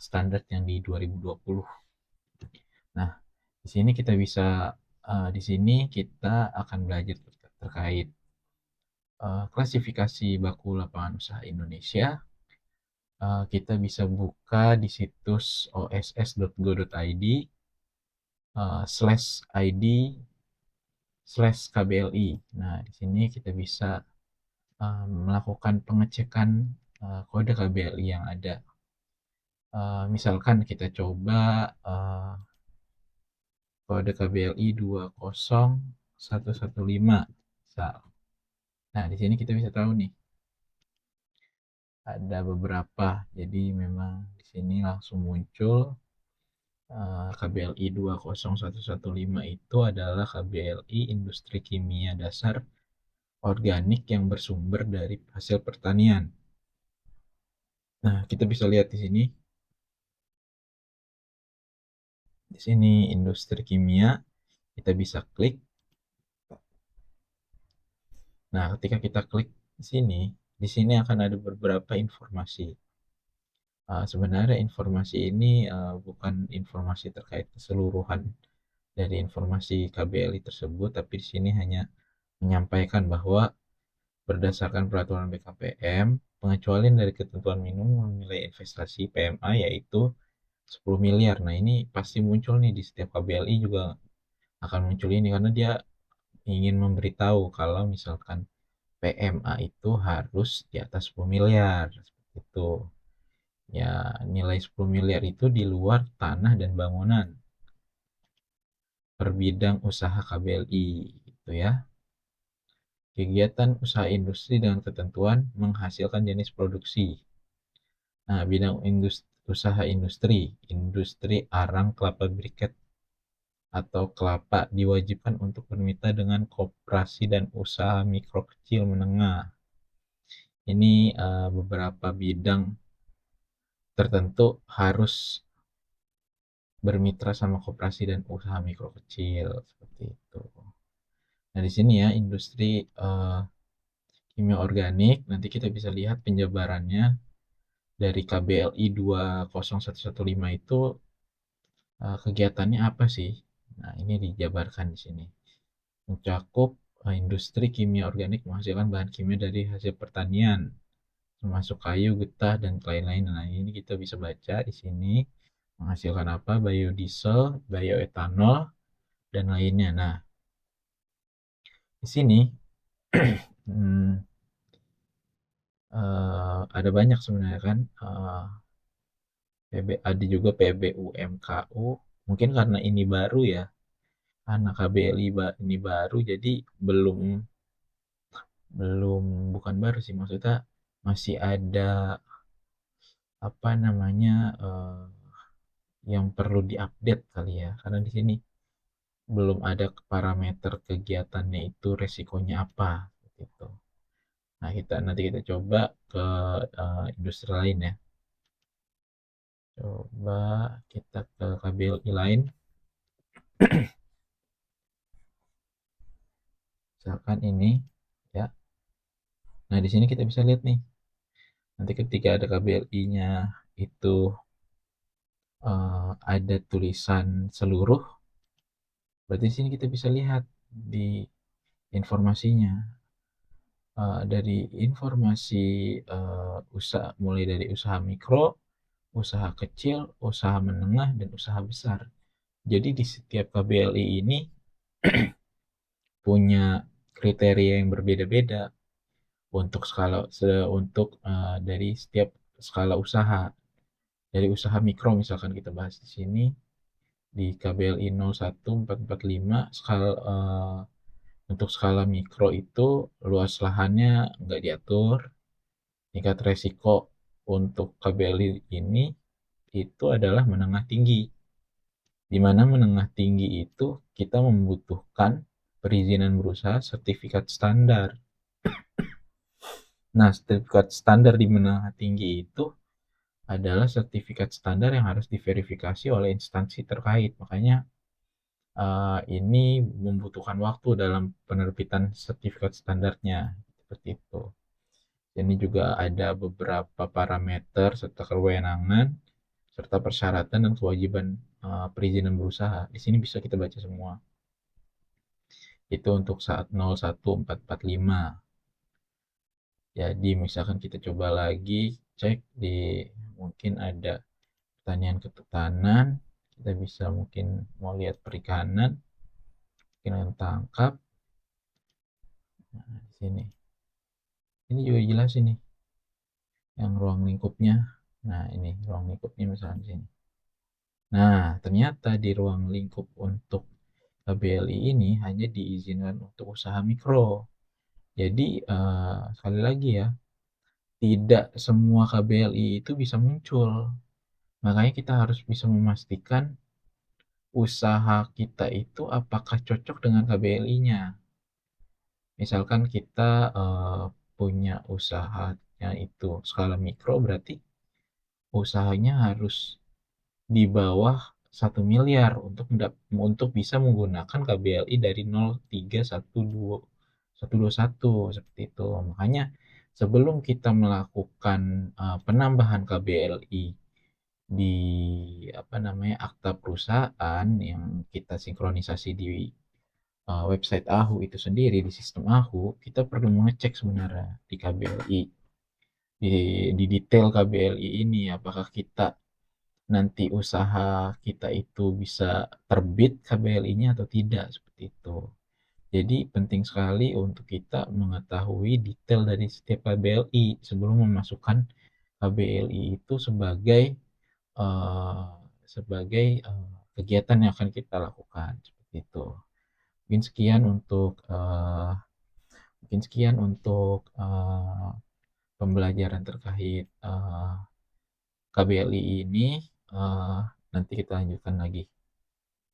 standar yang di 2020. Nah, di sini kita bisa di sini kita akan belajar terkait klasifikasi baku lapangan usaha Indonesia. Kita bisa buka di situs oss.go.id /id/KBLI. Nah, di sini kita bisa melakukan pengecekan kode KBLI yang ada. Misalkan kita coba kode KBLI 20115 misal. Nah, di sini kita bisa tahu nih ada beberapa. Jadi memang di sini langsung muncul KBLI 20115 itu adalah KBLI Industri Kimia Dasar Organik yang bersumber dari hasil pertanian. Nah, kita bisa lihat di sini. Di sini industri kimia, kita bisa klik. Nah, ketika kita klik di sini akan ada beberapa informasi. Sebenarnya informasi ini bukan informasi terkait keseluruhan dari informasi KBLI tersebut, tapi di sini hanya menyampaikan bahwa berdasarkan peraturan BKPM, pengecualian dari ketentuan minimum nilai investasi PMA yaitu 10 miliar. Nah, ini pasti muncul nih di setiap KBLI juga akan muncul ini karena dia ingin memberitahu kalau misalkan PMA itu harus di atas 10 miliar seperti itu. Ya, nilai 10 miliar itu di luar tanah dan bangunan per bidang usaha KBLI gitu ya. Kegiatan usaha industri dengan ketentuan menghasilkan jenis produksi. Nah, bidang usaha industri arang kelapa briket atau kelapa diwajibkan untuk bermitra dengan koperasi dan usaha mikro kecil menengah. Ini beberapa bidang tertentu harus bermitra sama koperasi dan usaha mikro kecil seperti itu. Nah, di sini ya industri kimia organik, nanti kita bisa lihat penjabarannya dari KBLI 20115 itu kegiatannya apa sih? Nah, ini dijabarkan di sini. Mencakup industri kimia organik menghasilkan bahan kimia dari hasil pertanian, termasuk kayu, getah, dan lain-lain. Nah, ini kita bisa baca di sini menghasilkan apa? Biodiesel, bioetanol, dan lainnya. Nah, di sini ada banyak sebenarnya kan. Ada juga PBUMKU. Mungkin karena ini baru ya, karena KBLI ini baru, jadi belum belum bukan baru sih, maksudnya masih ada apa namanya yang perlu diupdate kali ya, karena di sini belum ada parameter kegiatannya itu resikonya apa gitu. Nah, nanti kita coba ke industri lain ya. Coba kita ke KBLI lain. Misalkan ini ya. Nah, di sini kita bisa lihat nih. Nanti ketika ada KBLI-nya itu ada tulisan seluruh, berarti di sini kita bisa lihat di informasinya. Dari informasi usaha, mulai dari usaha mikro, usaha kecil, usaha menengah, dan usaha besar. Jadi di setiap KBLI ini punya kriteria yang berbeda-beda untuk dari setiap skala usaha. Dari usaha mikro misalkan kita bahas di sini di KBLI 01445 untuk skala mikro itu luas lahannya nggak diatur. Tingkat resiko untuk KBLI ini itu adalah menengah tinggi. Di mana menengah tinggi itu kita membutuhkan perizinan berusaha sertifikat standar. Nah, sertifikat standar di menengah tinggi itu adalah sertifikat standar yang harus diverifikasi oleh instansi terkait. Makanya ini membutuhkan waktu dalam penerbitan sertifikat standarnya. Seperti itu. Ini juga ada beberapa parameter serta kewenangan serta persyaratan dan kewajiban perizinan berusaha. Di sini bisa kita baca semua. Itu untuk saat 01445. Jadi misalkan kita coba lagi cek di, mungkin ada pertanian kehutanan, kita bisa mungkin mau lihat perikanan, mungkin tangkap. Nah, di sini. Ini juga jelas ini yang ruang lingkupnya. Nah, ini ruang lingkupnya misalnya di sini. Nah, ternyata di ruang lingkup untuk KBLI ini hanya diizinkan untuk usaha mikro. Jadi, sekali lagi ya, tidak semua KBLI itu bisa muncul. Makanya kita harus bisa memastikan usaha kita itu apakah cocok dengan KBLI-nya. Misalkan kita punya usahanya itu skala mikro, berarti usahanya harus di bawah 1 miliar untuk bisa menggunakan KBLI dari 0312 121 seperti itu. Makanya sebelum kita melakukan penambahan KBLI di akta perusahaan yang kita sinkronisasi di website AHU itu sendiri, di sistem AHU, kita perlu mengecek sebenarnya di KBLI, di detail KBLI ini, apakah kita nanti usaha kita itu bisa terbit KBLI-nya atau tidak, seperti itu. Jadi penting sekali untuk kita mengetahui detail dari setiap KBLI sebelum memasukkan KBLI itu sebagai uh, kegiatan yang akan kita lakukan, seperti itu. Mungkin sekian untuk pembelajaran terkait KBLI ini. Nanti kita lanjutkan lagi.